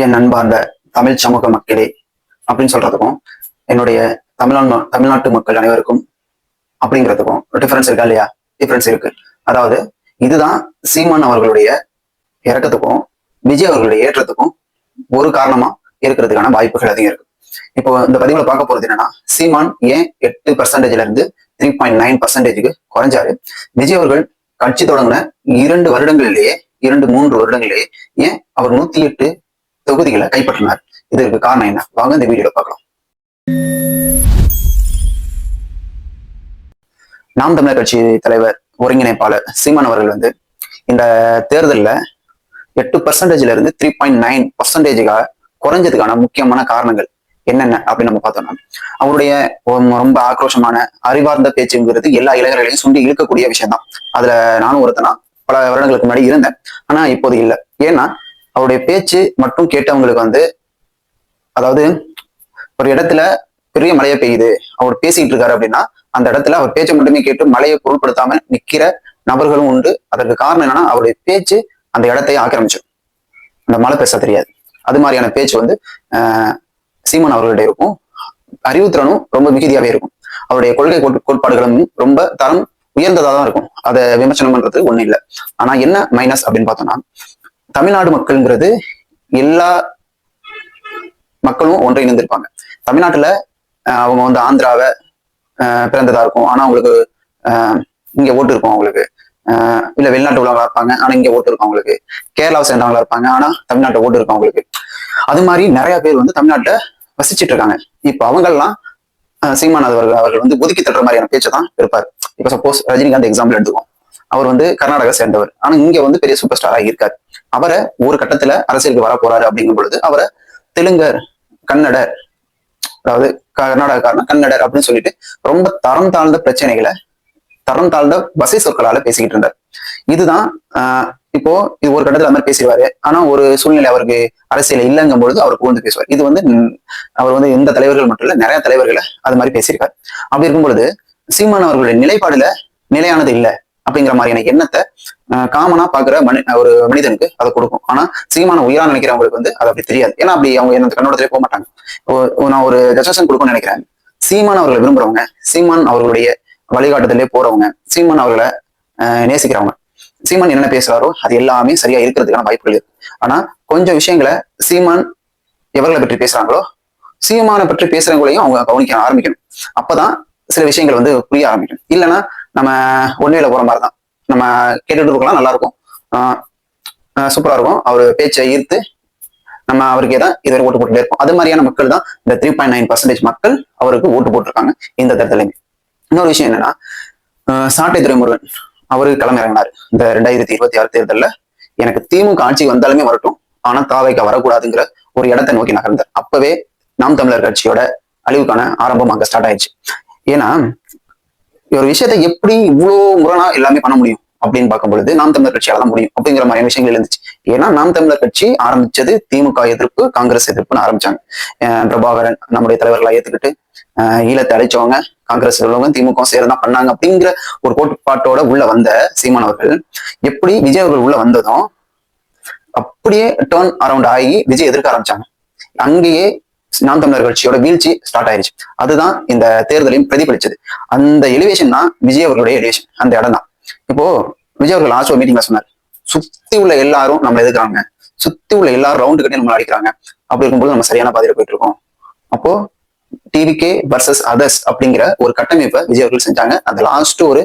என் நண்பார்ந்த தமிழ் சமூக மக்களே அப்படின்னு சொல்றதுக்கும் என்னுடைய தமிழ்நாட்டு மக்கள் அனைவருக்கும் அப்படிங்கிறதுக்கும் டிஃபரன்ஸ் இருக்கா இல்லையா? டிஃபரன்ஸ் இருக்கு. அதாவது இதுதான் சீமான் அவர்களுடைய இறக்கத்துக்கும் விஜய் அவர்களுடைய ஏற்றத்துக்கும் ஒரு காரணமா இருக்கிறதுக்கான வாய்ப்புகள் அதிகம் இருக்கு. இப்போ இந்த பதிவுல பார்க்க போறது என்னன்னா, சீமான் ஏன் 8% இருந்து 3.9% குறைஞ்சாரு? விஜய் அவர்கள் கட்சி தொடங்கின 2 வருடங்களிலேயே 2-3 வருடங்களிலேயே ஏன் அவர் 108 தொகுதிகளை கைப்பற்றினார்? இதற்கு காரணம் என்ன? வாங்க இந்த வீடியோல பார்க்கலாம். நாம் தமிழர் கட்சி தலைவர் ஒருங்கிணைப்பாளர் சீமான் அவர்கள் இந்த தேர்தலில் 8% இருந்து 3.9% குறைஞ்சதுக்கான முக்கியமான காரணங்கள் என்னென்ன அப்படின்னு நம்ம பார்த்தோம்னா, அவருடைய ரொம்ப ஆக்ரோஷமான அறிவார்ந்த பேச்சுங்கிறது எல்லா இளைஞர்களையும் சுண்டி இழுக்கக்கூடிய விஷயம் தான். அதுல நானும் ஒருத்தனா பல வருடங்களுக்கு முன்னாடி இருந்தேன். ஆனா இப்போது இல்லை. ஏன்னா அவருடைய பேச்சு மட்டும் கேட்டவங்களுக்கு அதாவது ஒரு இடத்துல பெரிய மழையை பெய்யுது, அவர் பேசிட்டு இருக்காரு அப்படின்னா அந்த இடத்துல அவர் பேச்சை மட்டுமே கேட்டு மழையை பொருட்படுத்தாம நிக்கிற நபர்களும் உண்டு. அதற்கு காரணம் என்னன்னா, அவருடைய பேச்சு அந்த இடத்தையே ஆக்கிரமிச்சு அந்த மழை பேச தெரியாது. அது மாதிரியான பேச்சு சீமான் அவர்களுடைய இருக்கும். அறிவுத்திறனும் ரொம்ப மிகுதியாவே இருக்கும். அவருடைய கொள்கை கோட்பாடுகளும் ரொம்ப தரம் உயர்ந்ததா தான் இருக்கும். அதை விமர்சனம் பண்றது ஒண்ணு இல்லை. ஆனா என்ன மைனஸ் அப்படின்னு பார்த்தோம்னா, தமிழ்நாடு மக்கள்ங்கிறது எல்லா மக்களும் ஒன்றிணைந்திருப்பாங்க. தமிழ்நாட்டுல அவங்க ஆந்திராவை பிறந்ததா இருக்கும், ஆனா அவங்களுக்கு இங்க ஓட்டு இருக்கும். அவங்களுக்கு இல்ல வெளிநாட்டு உள்ளவங்களா இருப்பாங்க, ஆனா இங்க ஓட்டு இருக்கும். அவங்களுக்கு கேரளாவை சேர்ந்தவங்களா இருப்பாங்க, ஆனா தமிழ்நாட்டை ஓட்டு இருக்கும் அவங்களுக்கு. அது மாதிரி நிறைய பேர் தமிழ்நாட்டை வசிச்சுட்டு இருக்காங்க. இப்ப அவங்கெல்லாம் சீமான் அவர்கள் ஒதுக்கி தட்டுற மாதிரியான பேச்சு தான் இருப்பாரு. இப்ப சப்போஸ் ரஜினிகாந்த் எக்ஸாம்பிள் எடுத்துக்கோம். அவர் கர்நாடகா சேர்ந்தவர், ஆனா இங்க பெரிய சூப்பர் ஸ்டார் ஆகியிருக்காரு. அவரை ஒரு கட்டத்துல அரசியலுக்கு வர போறாரு அப்படிங்கும் பொழுது அவரை தெலுங்கர், கன்னடர், அதாவது கர்நாடகக்காரன் கன்னடர் அப்படின்னு சொல்லிட்டு ரொம்ப தரம் தாழ்ந்த பிரச்சனைகளை தரம் தாழ்ந்த வசை சொற்களால பேசிக்கிட்டு இருந்தார். இதுதான் இப்போ இது ஒரு கட்டத்துல அந்த மாதிரி பேசிடுவாரு. ஆனா ஒரு சூழ்நிலை அவருக்கு அரசியல் இல்லைங்கும் பொழுது அவர் புகழ்ந்து பேசுவார். இது அவர் எந்த தலைவர்கள் மட்டும் இல்ல, நிறைய தலைவர்களை அது மாதிரி பேசியிருக்காரு. அப்படி இருக்கும் பொழுது சீமான் அவர்களுடைய நிலைப்பாடுல நிலையானது இல்லை அப்படிங்கிற மாதிரியான எண்ணத்தை காமனா பாக்குற ஒரு மனிதனுக்கு அதை கொடுக்கும். ஆனா சீமான உயிரா நினைக்கிறவங்களுக்கு அது அப்படி தெரியாது. ஏன்னா அப்படி அவங்க என்ன கண்ணோட்டத்திலே போக மாட்டாங்க. நான் ஒரு ஜஸ்டிஷன் கொடுக்கும்னு நினைக்கிறேன். சீமான் அவர்களை விரும்புறவங்க, சீமான் அவர்களுடைய வழிகாட்டுதலே போறவங்க, சீமான் அவர்களை நேசிக்கிறவங்க, சீமான் என்ன பேசுறாரோ அது எல்லாமே சரியா இருக்கிறதுக்கான வாய்ப்புகள் இருக்கு. ஆனா கொஞ்சம் விஷயங்களை சீமான் எவர்களை பற்றி பேசுறாங்களோ, சீமானை பற்றி பேசுறவங்களையும் அவங்க கவனிக்க ஆரம்பிக்கணும். அப்பதான் சில விஷயங்கள் புரிய ஆரம்பிக்கும். இல்லைன்னா நம்ம ஒன்வேல போற மாதிரிதான். நம்ம கேட்டுட்டு இருக்கலாம், நல்லா இருக்கும், சூப்பரா இருக்கும், அவர் பேச்சை ஈர்த்து நம்ம அவருக்கு தான் இதுவரை ஓட்டு போட்டுட்டே இருப்போம். அது மாதிரியான மக்கள் தான் இந்த 3.9% மக்கள் அவருக்கு ஓட்டு போட்டிருக்காங்க இந்த தேர்தலையுமே. இன்னொரு விஷயம் என்னன்னா, சாட்டை துரைமுருகன் அவரு களமிறங்கினார் இந்த 2026 தேர்தலில். எனக்கு திமுக ஆட்சி வந்தாலுமே வரட்டும், ஆனா தாவைக்கு வரக்கூடாதுங்கிற ஒரு இடத்தை நோக்கி நகர்ந்தார். அப்பவே நாம் தமிழர் கட்சியோட அழிவுக்கான ஆரம்பம் அங்க ஸ்டார்ட் ஆயிடுச்சு. ஏன்னா ஒரு விஷயத்தை எப்படி இவ்வளவு முரணா எல்லாமே பண்ண முடியும் அப்படின்னு பார்க்கும் பொழுது நாம் தமிழர் கட்சியால தான் முடியும் அப்படிங்கிற மாதிரியான விஷயங்கள் இருந்துச்சு. ஏன்னா நாம் தமிழர் கட்சி ஆரம்பிச்சது திமுக எதிர்ப்பு, காங்கிரஸ் எதிர்ப்புன்னு ஆரம்பிச்சாங்க. பிரபாகரன் நம்முடைய தலைவர்களா ஏத்துக்கிட்டு ஈழத்தை அழைச்சவங்க, காங்கிரஸ் உள்ளவங்க திமுக சேர்தான் பண்ணாங்க அப்படிங்கிற ஒரு கோட்பாட்டோட உள்ள வந்த சீமான் அவர்கள் எப்படி விஜய் அவர்கள் உள்ள வந்ததும் அப்படியே டேர்ன் அரௌண்ட் ஆகி விஜய் எதிர்க்க ஆரம்பிச்சாங்க. அங்கேயே நாம் தமிழர் கட்சியோட வீழ்ச்சி ஸ்டார்ட் ஆயிடுச்சு. அதுதான் இந்த தேர்தலையும் பிரதிபலிச்சது. அந்த எலிவேஷன் தான் விஜய் அவர்களுடைய எலிவேஷன். அந்த இடம் தான் இப்போ விஜய் அவர்கள் லாஸ்ட் ஒரு மீட்டிங்ல சொன்னார், சுத்தி உள்ள எல்லாரும் நம்ம எதிர்க்கிறாங்க, சுத்தி உள்ள எல்லாரும் ரவுண்டு கட்டி நம்ம அடிக்கிறாங்க. அப்படி இருக்கும்போது நம்ம சரியான பாதையில போயிட்டு இருக்கோம். அப்போ டிவிகே வர்சஸ் அதர்ஸ் அப்படிங்கிற ஒரு கட்டமைப்பை விஜய் அவர்கள் செஞ்சாங்க அந்த லாஸ்ட் ஒரு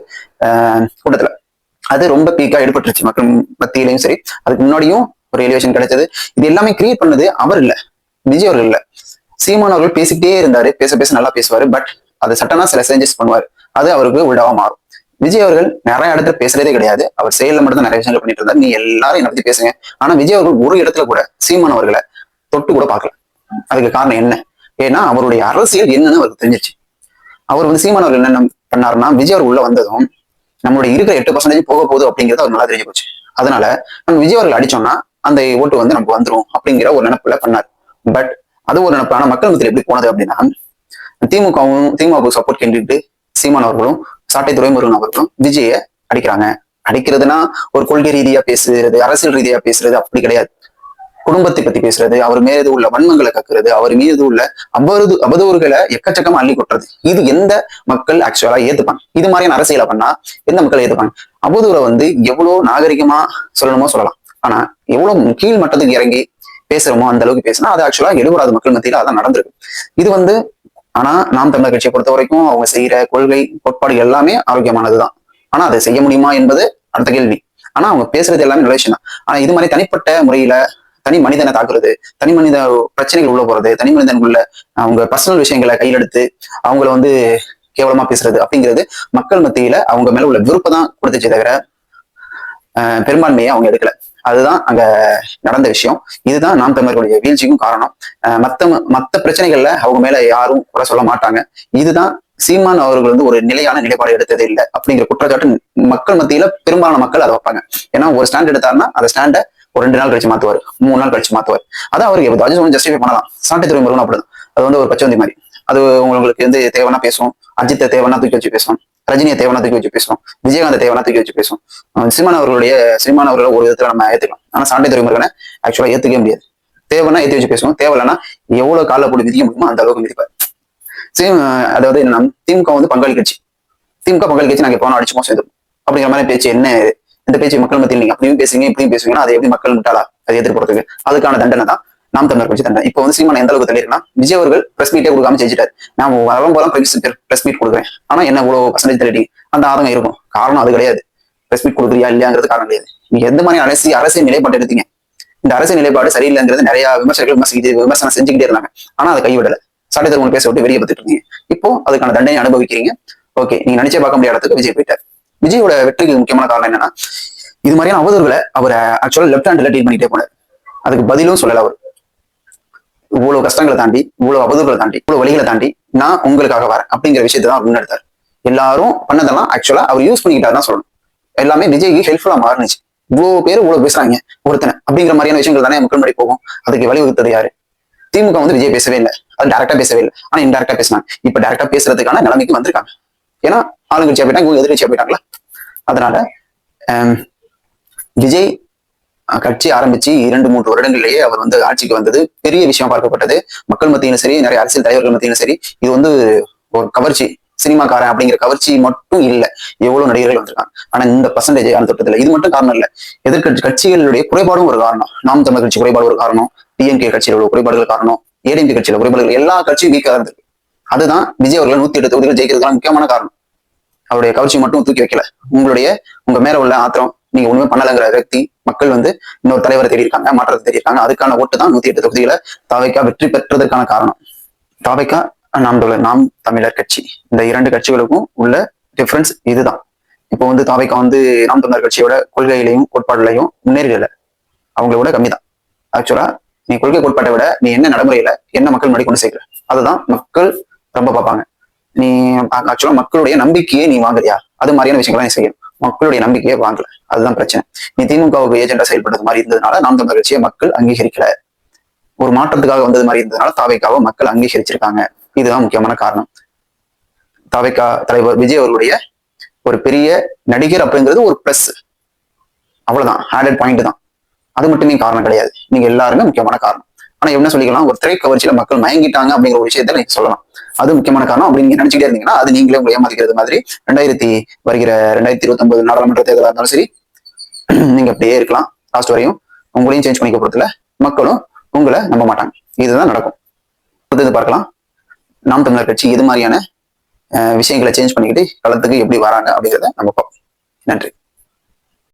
கூட்டத்துல. அது ரொம்ப பீக்கா ஈடுபட்டுருச்சு மக்கள் மத்தியிலையும் சரி. அதுக்கு முன்னாடியும் ஒரு எலிவேஷன் கிடைச்சது. இது எல்லாமே கிரியேட் பண்ணது அவர் இல்ல, விஜய் அவர்கள் இல்ல, சீமான் அவர்கள் பேசிக்கிட்டே இருந்தாரு. பேச பேச நல்லா பேசுவாரு. பட் அது சட்டனா சில சேஞ்சஸ் பண்ணுவார். அது அவருக்கு உள்ளவா மாறும். விஜய் அவர்கள் நிறைய இடத்துல பேசுறதே கிடையாது. அவர் செயல மட்டும் தான் நிறைய விஷயங்கள் பண்ணிட்டு இருந்தார். நீ எல்லாரும் என்னை பத்தி பேசுங்க. ஆனா விஜய் அவர்கள் ஒரு இடத்துல கூட சீமான் அவர்களை தொட்டு கூட பார்க்கல. அதுக்கு காரணம் என்ன? ஏன்னா அவருடைய அரசியல் என்னன்னு அவருக்கு தெரிஞ்சிருச்சு. அவர் சீமான் அவர்கள் என்ன பண்ணாருன்னா, விஜய் அவர் உள்ள வந்ததும் நம்மளுடைய இருக்கிற 8% போக போகுது அப்படிங்கிறது அவர் நல்லா தெரிஞ்சு போச்சு. அதனால நம்ம விஜய் அவர்கள் அடிச்சோம்னா அந்த ஓட்டு நமக்கு வந்துடும் அப்படிங்கிற ஒரு நினைப்புல பண்ணார். பட் அது ஒரு நினைப்பு. ஆனா மக்கள் மத்தியில் எப்படி போனது அப்படின்னா, திமுக சப்போர்ட் கேட்டுட்டு சீமான் அவர்களும் சாட்டை துரைமுருகன் அவர்களும் விஜய அடிக்கிறாங்க. அடிக்கிறதுனா ஒரு கொள்கை ரீதியா பேசுறது, அரசியல் ரீதியா பேசுறது அப்படி கிடையாது. குடும்பத்தை பத்தி பேசுறது, அவர் மீது உள்ள வன்மங்களை கக்குறது, அவர் மீது உள்ள அவதூறுகளை எக்கச்சக்கமா அள்ளி கொட்டுறது, இது எந்த மக்கள் ஆக்சுவலா ஏத்துப்பாங்க? இது மாதிரியான அரசியலை பண்ணா எந்த மக்கள் ஏத்துப்பாங்க? அவதூறை வந்து எவ்வளவு நாகரிகமா சொல்லணுமோ சொல்லலாம், ஆனா எவ்வளவு கீழ் மட்டத்துக்கு இறங்கி பேசுறோமோ அந்த அளவுக்கு பேசினா அது ஆக்சுவலா எழுபடாத மக்கள் மத்தியில அதான் நடந்திருக்கு. இது வந்து ஆனா நாம் தமிழர் கட்சியை பொறுத்த வரைக்கும் அவங்க செய்யற கொள்கை கோட்பாடு எல்லாமே ஆரோக்கியமானதுதான். ஆனா அதை செய்ய முடியுமா என்பது அடுத்த கேள்வி. ஆனா அவங்க பேசுறது எல்லாமே நல்ல விஷயம் தான். ஆனா இது மாதிரி தனிப்பட்ட முறையில தனி மனிதனை தாக்குறது, தனி மனித பிரச்சனைகள் உள்ள போறது, தனி மனிதனுக்குள்ள அவங்க பர்சனல் விஷயங்களை கையில் எடுத்து அவங்கள வந்து கேவலமா பேசுறது அப்படிங்கிறது மக்கள் மத்தியில அவங்க மேல உள்ள விருப்பம் தான் கொடுத்துச்சே தவிர பெரும்பான்மையை அவங்க எடுக்கல. அதுதான் அங்க நடந்த விஷயம். இதுதான் நாம் தமிழர்களுடைய வீழ்ச்சிக்கும் காரணம். மத்த பிரச்சனைகள்ல அவங்க மேல யாரும் குறை சொல்ல மாட்டாங்க. இதுதான் சீமான் அவர்கள் வந்து ஒரு நிலையான நிலைப்பாடு எடுத்ததே இல்லை அப்படிங்கிற குற்றச்சாட்டு மக்கள் மத்தியில பெரும்பாலான மக்கள் அதை வைப்பாங்க. ஏன்னா ஒரு ஸ்டாண்ட் எடுத்தாருன்னா அந்த ஸ்டாண்டை ஒரு 2 நாள் கழிச்சு மாத்துவார், 3 நாள் கழிச்சு மாத்துவார். அதான் அவருக்கு ஏதாச்சும் ஜஸ்டிஃபை பண்ணலாம். சாட்டை துறை முருகன் அப்படிதான். அது வந்து ஒரு பச்சவந்தி மாதிரி. அது உங்களுக்கு வந்து தேவைன்னா பேசும், அஜித்தை தேவைன்னா தூக்கி வச்சு பேசும், ரஜினியை தேவைன்னா தூக்கி வச்சு பேசும், விஜயகாந்த் தேவைன்னா தூக்கி வச்சு பேசும். சீமான் அவர்களை ஒரு விதத்துல நம்ம ஏத்துக்கலாம். ஆனா சாட்டை துறை முருகனை ஆக்சுவலா ஏத்துக்கவே முடியாது. தேவைன்னா ஏற்றி வச்சு பேசுவோம், தேவையில்லைன்னா எவ்வளவு கால போட்டு விதிக்க முடியுமோ அந்த அளவுக்கு மிதிப்பார். அதாவது என்னன்னா திமுக வந்து பங்காளி கட்சி. திமுக பங்காளி கட்சி நாங்க போனோம் அடிச்சுமோ சேர்ந்தோம் அப்படிங்கிற மாதிரி பேச்சு என்ன? இந்த பேச்சு மக்கள் மத்தியில் நீங்க அப்படியும் பேசுவீங்க இப்படியும் பேசுவீங்கன்னா அதை எப்படி மக்கள் விட்டாளா அதை எதிர்ப்புறதுக்கு? அதுக்கான தண்டனை தான் நாம் தமிழர் கட்சி தண்டனை. இப்போ வந்து சீமான் எந்த அளவுக்கு தள்ளிருக்குன்னா விஜய் அவர்கள் பிரஸ் மீட்டே கொடுக்காம செஞ்சுட்டாரு. நான் வரும்போது பிரஸ் மீட் கொடுக்குறேன், ஆனா என்ன இவ்வளவு பர்சன்டேஜ் தள்ளி அந்த ஆதங்கம் இருக்கும். காரணம் அது கிடையாது. பிரஸ் மீட் கொடுக்குறியா இல்லையாங்கிறது காரணம் கிடையாது. நீங்க எந்த மாதிரி அரசியல் நிலைப்பாடு எடுத்தீங்க? இந்த அரசியல் நிலைப்பாடு சரியில்லைங்கிறது நிறைய விமர்சனம் செஞ்சுக்கிட்டே இருந்தாங்க. ஆனா அதை கைவிடல. சட்டத்தை ஒன்று பேச விட்டு வெளியே பார்த்துட்டு இருக்கீங்க. இப்போ அதுக்கான தண்டனை அனுபவிக்கிறீங்க. ஓகே, நீங்க நினைச்சே பார்க்க முடியாத இடத்துக்கு விஜய் போயிட்டார். விஜயோட வெற்றிக்கு முக்கியமான காரணம் என்னன்னா இது மாதிரியான அவதூறுகளை அவர் ஆக்சுவலா லெப்ட் ஹேண்ட்ல டீல் பண்ணிட்டே போனார். அதுக்கு பதிலும் சொல்லல. அவர் இவ்வளவு கஷ்டங்களை தாண்டி, இவ்வளவு அவதூறுகளை தாண்டி, இவ்வளவு வழிகளை தாண்டி நான் உங்களுக்காக வரேன் அப்படிங்கிற விஷயத்தை தான் முன்னெடுத்தார். எல்லாரும் பண்ணதெல்லாம் ஆக்சுவலா அவர் யூஸ் பண்ணிக்கிட்டா தான் சொல்லணும். எல்லாமே விஜய்க்கு ஹெல்ப்ஃபுல்லா மாறுனுச்சு. இவ்வளவு பேர் இவ்வளவு பேசுறாங்க ஒருத்தனை அப்படிங்கிற மாதிரியான விஷயங்கள் தானே மக்கள் முன்னாடி போகும். அதுக்கு வழிவகுத்தது யாரு? திமுக வந்து விஜய் பேசவே இல்லை, அது டைரக்டா பேசவே இல்லை, ஆனா இன்டைரக்டா பேசினாங்க. இப்ப டைரக்டா பேசுறதுக்கான நிலைமைக்கு வந்திருக்காங்க. ஏன்னா ஆளுங்கட்சியா போயிட்டாங்க, இவங்க எதிர்கட்சியா போயிட்டாங்களா. அதனால விஜய் கட்சி ஆரம்பிச்சு 2-3 வருடங்களிலேயே அவர் வந்து ஆட்சிக்கு வந்தது பெரிய விஷயம் பார்க்கப்பட்டது. மக்கள் மத்தியிலும் சரி, நிறைய அரசியல் தலைவர்கள் மத்தியிலும் சரி. இது வந்து ஒரு கவர்ச்சி, சினிமாக்காரன் அப்படிங்கிற கவர்ச்சி மட்டும் இல்லை, எவ்வளவு நடிகர்கள் வந்திருக்காங்க. ஆனா இந்த பர்சன்டேஜ் அந்த தொட்டத்தில் இது மட்டும் காரணம் இல்லை. எதிர்கட்சி கட்சிகளுடைய குறைபாடும் ஒரு காரணம். நாம் தமிழர் கட்சி குறைபாடு ஒரு காரணம், டிஎம்கே கட்சியில் உள்ள குறைபாடுகள் காரணம், ஏடிஎம்கே கட்சியில குறைபாடுகள், எல்லா கட்சியும் வீக்காக இருந்தது. அதுதான் விஜய் அவர்கள் 108 தொகுதிகள் ஜெயிக்கிறதுக்கான முக்கியமான காரணம். அவருடைய கவர்ச்சி மட்டும் தூக்கி வைக்கல. உங்க மேல உள்ள ஆத்திரம், நீங்க ஒண்ணுமே பண்ணலங்கிற व्यक्ति மக்கள் வந்து இன்னொரு தலைவரை தேடி இருக்காங்க, மாற்றத்தை தேடி இருக்காங்க. அதுக்கான ஓட்டு தான் 108 தொகுதிகளை தாவேக்கா வெற்றி பெற்றதற்கான காரணம். தாவேக்கா நாம் தமிழர் கட்சி, இந்த 2 கட்சிகளுக்கும் உள்ள டிஃபரன்ஸ் இதுதான். இப்போ வந்து தாவேக்கா வந்து நாம் தமிழர் கட்சியோட கொள்கையிலையும் கோட்பாடுலையும் முன்னேறல, அவங்களோட கம்மிதான். ஆக்சுவலா நீ கொள்கை கோட்பாட்டை விட நீ என்ன நடைமுறையில என்ன மக்கள் முன்னாடி கொண்டு சேர்க்கிற, அதுதான் மக்கள் ரொம்ப பார்ப்பாங்க. நீ ஆக்சுவலா மக்களுடைய நம்பிக்கையை நீ வாங்குறியா? அது மாதிரியான விஷயங்களை நீ செய்யணும். மக்களுடைய நம்பிக்கையை வாங்கல, அதுதான் பிரச்சனை. நீ திமுகவுக்கு ஏஜெண்டா செயல்படுறது மாதிரி இருந்ததுனால நாம் தமிழர் கட்சியை மக்கள் அங்கீகரிக்கல. ஒரு மாற்றத்துக்காக வந்தது மாதிரி இருந்ததுனால தாவேக்காவை மக்கள் அங்கீகரிச்சிருக்காங்க. இதுதான் முக்கியமான காரணம். தாவேக்கா தலைவர் விஜய் அவர்களுடைய ஒரு பெரிய நடிகர் அப்படிங்கிறது ஒரு பிளஸ், அவ்வளவுதான், ஆடட் பாயிண்ட் தான். அது மட்டுமே காரணம் கிடையாது. நீங்க எல்லாருமே முக்கியமான காரணம். ஆனா என்ன சொல்லிக்கலாம், ஒரு திரை கவர்ச்சியில மக்கள் மயங்கிட்டாங்க அப்படிங்கிற ஒரு விஷயத்த நீங்க சொல்லலாம். அது முக்கியமான காரணம் அப்படின்னு நீங்க நினைச்சுட்டே இருந்தீங்கன்னா அது நீங்களே உங்களை ஏமாத்திக்கிறது மாதிரி 2029 நாடாளுமன்ற தேர்தலாக இருந்தாலும் சரி, நீங்க அப்படியே இருக்கலாம் லாஸ்ட் வரையும். உங்களையும் சேஞ்ச் பண்ணிக்க போறதுல மக்களும் உங்களை நம்ப மாட்டாங்க. இதுதான் நடக்கும். அடுத்தது பார்க்கலாம், நாம் தமிழர் கட்சி இது மாதிரியான விஷயங்களை சேஞ்ச் பண்ணிக்கிட்டு களத்துக்கு எப்படி வராங்க அப்படிங்கிறத நம்ம பார்ப்போம். நன்றி.